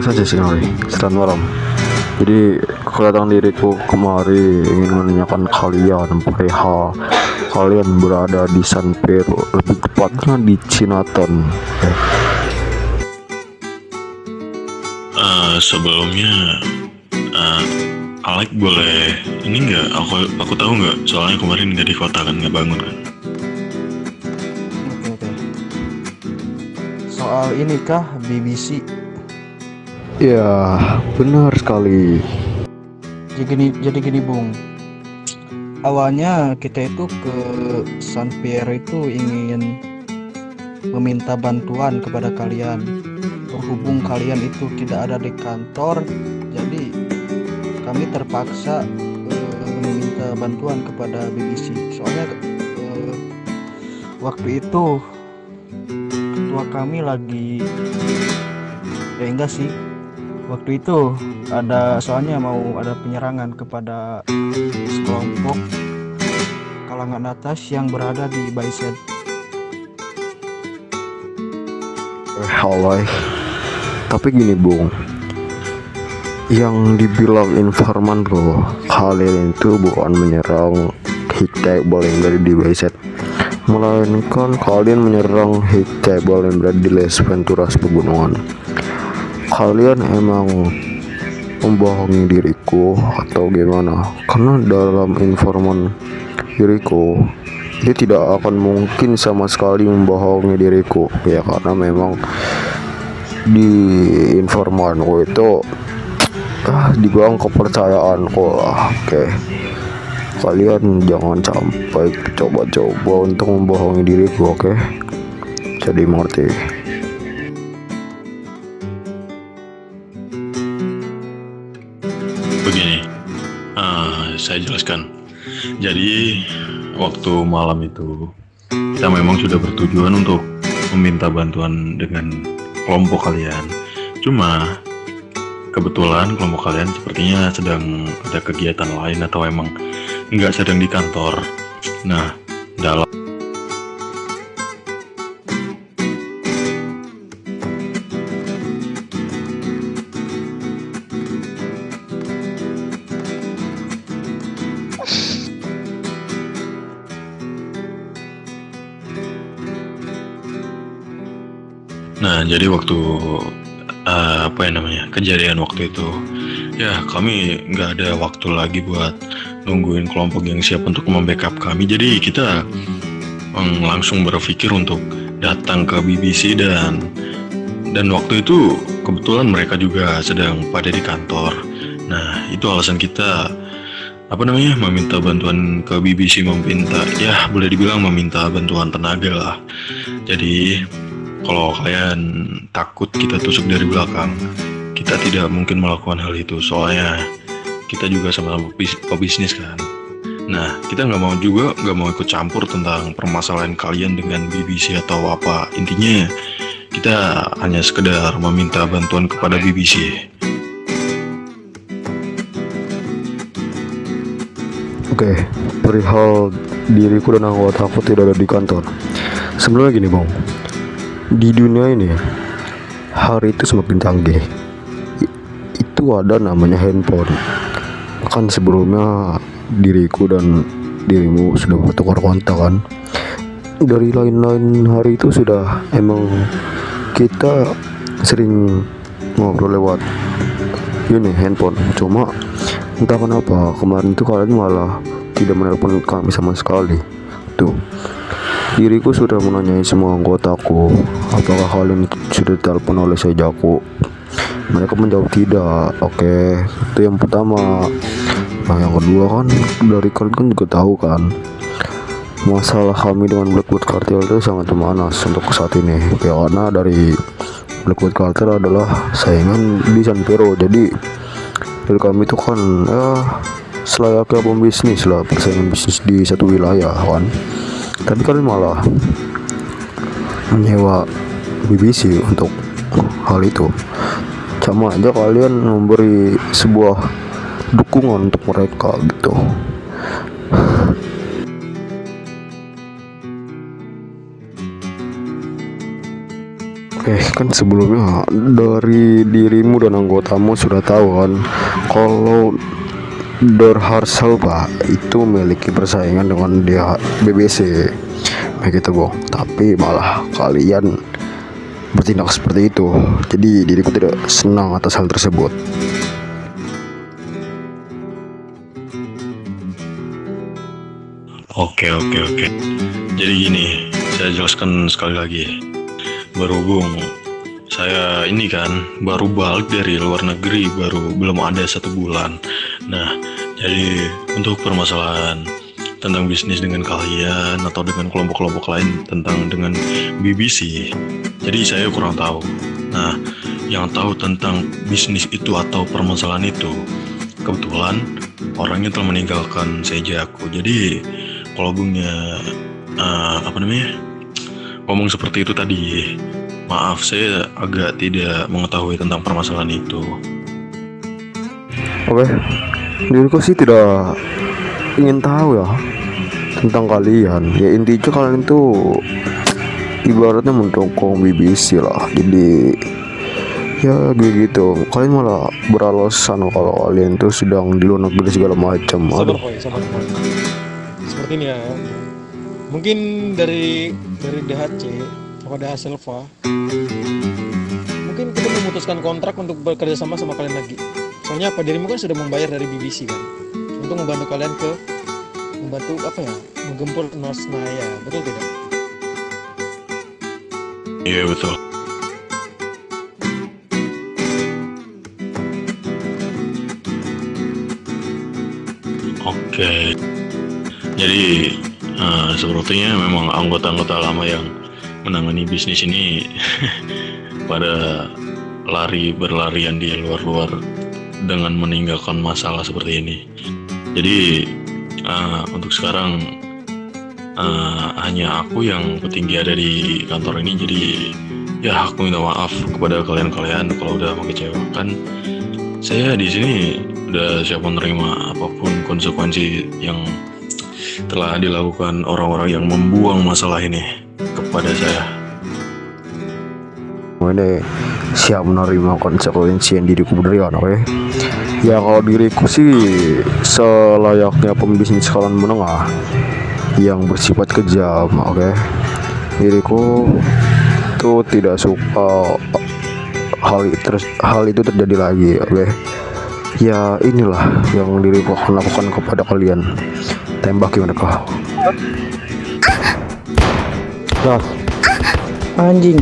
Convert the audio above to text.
Halo saja sih Noy, selamat malam. Jadi kedatangan diriku kemari ingin menanyakan kalian perihal kalian berada di San Pedro, lebih tepatnya di Cinaton. Sebelumnya Alek boleh ini nggak? Aku tahu nggak? Soalnya kemarin nggak di kota kan, nggak bangun kan? Oke. Soal ini kah BBC? Ya, benar sekali. Jadi gini Bung. Awalnya kita itu ke San Pierre itu ingin meminta bantuan kepada kalian. Berhubung kalian itu tidak ada di kantor, jadi kami terpaksa meminta bantuan kepada BBC. Soalnya waktu itu ketua kami lagi enggak sih. Waktu itu soalnya mau ada penyerangan kepada sekelompok kalangan atas yang berada di Bayset. Halai. Tapi gini Bung, yang dibilang informan loh, kalian itu bukan menyerang Hitable yang berada di Bayset, melainkan kalian menyerang Hitable yang berada di Les Venturas pegunungan. Kalian emang membohongi diriku atau gimana? Karena dalam informan diriku, dia tidak akan mungkin sama sekali membohongi diriku, ya karena memang di informanku itu dibilang kepercayaanku lah. Oke, kalian jangan sampai coba-coba untuk membohongi diriku, oke? Jadi mengerti. Begini, saya jelaskan. Jadi waktu malam itu kita memang sudah bertujuan untuk meminta bantuan dengan kelompok kalian. Cuma kebetulan kelompok kalian sepertinya sedang ada kegiatan lain atau emang nggak sedang di kantor. Nah, dalam jadi waktu kejadian waktu itu, ya kami nggak ada waktu lagi buat nungguin kelompok yang siap untuk membackup kami. Jadi kita langsung berpikir untuk datang ke BBC dan waktu itu kebetulan mereka juga sedang pada di kantor. Nah, itu alasan kita meminta bantuan ke BBC, boleh dibilang meminta bantuan tenaga lah. Jadi kalau kalian takut kita tusuk dari belakang, kita tidak mungkin melakukan hal itu. Soalnya kita juga sama-sama pebisnis kan. Nah, kita nggak mau ikut campur tentang permasalahan kalian dengan BBC atau apa. Intinya kita hanya sekedar meminta bantuan kepada BBC. Oke, perihal diriku dan anggota aku tidak ada di kantor. Sebenarnya gini Bang, di dunia ini hari itu semakin canggih. Itu ada namanya handphone. Kan sebelumnya diriku dan dirimu sudah bertukar kontak kan. Dari lain-lain hari itu sudah emang kita sering ngobrol lewat ini handphone. Cuma entah kenapa kemarin itu kalian malah tidak menelpon kami sama sekali. Tuh, diriku sudah menanyai semua anggotaku apakah kalian sudah ditelepon oleh Sejaku. Mereka menjawab tidak. Oke, itu yang pertama. Nah, yang kedua kan dari kalian kan juga tahu kan masalah kami dengan Blackwood Cartel itu sangat memanas untuk saat ini. Ya karena dari Blackwood Cartel adalah saingan di San Pedro. Jadi dari kami itu kan selayaknya pembisnis lah, persaingan bisnis di satu wilayah kan. Tapi kalian malah menyewa BBC untuk hal itu. Sama aja kalian memberi sebuah dukungan untuk mereka gitu. Kan sebelumnya dari dirimu dan anggotamu sudah tahu kan kalau Dor Harsal Pak itu memiliki persaingan dengan dia BBC begitu Bang, tapi malah kalian bertindak seperti itu. Jadi diriku tidak senang atas hal tersebut. Oke. Jadi gini, saya jelaskan sekali lagi. Berhubung saya ini kan baru balik dari luar negeri, belum ada 1 bulan. Nah, jadi untuk permasalahan tentang bisnis dengan kalian atau dengan kelompok-kelompok lain dengan BBC, jadi saya kurang tahu. Nah, yang tahu tentang bisnis itu atau permasalahan itu kebetulan orangnya telah meninggalkan Sejaku. Jadi kalau bungnya ngomong seperti itu tadi, maaf saya agak tidak mengetahui tentang permasalahan itu. Oke, diriku sih tidak ingin tahu ya tentang kalian. Ya intinya kalian tuh ibaratnya mendukung BBC lah. Jadi ya begitu. Kalian malah beralasan kalau kalian tuh sedang di luar negeri segala macam. Sabar Boy. Seperti ini ya. Mungkin dari DHC atau DH Silva, mungkin kita memutuskan kontrak untuk bekerja sama kalian lagi. Soalnya apa, dirimu kan sudah membayar dari BBC kan untuk membantu kalian menggempur North Naya, betul tidak? Iya betul. Oke. Jadi sepertinya memang anggota-anggota lama yang menangani bisnis ini pada berlarian di luar dengan meninggalkan masalah seperti ini. Jadi untuk sekarang hanya aku yang petinggi ada di kantor ini. Jadi ya aku minta maaf kepada kalian kalau udah mengecewakan. Saya di sini udah siap menerima apapun konsekuensi yang telah dilakukan orang-orang yang membuang masalah ini kepada saya. Ini siap menerima konsekuensi yang diriku berikan. Oke. Ya kalau diriku sih selayaknya pembisnis skala menengah yang bersifat kejam. Oke. Diriku tuh tidak suka hal itu terjadi lagi. Oke. Ya inilah yang diriku akan lakukan kepada kalian. Tembaki mereka. Anjing.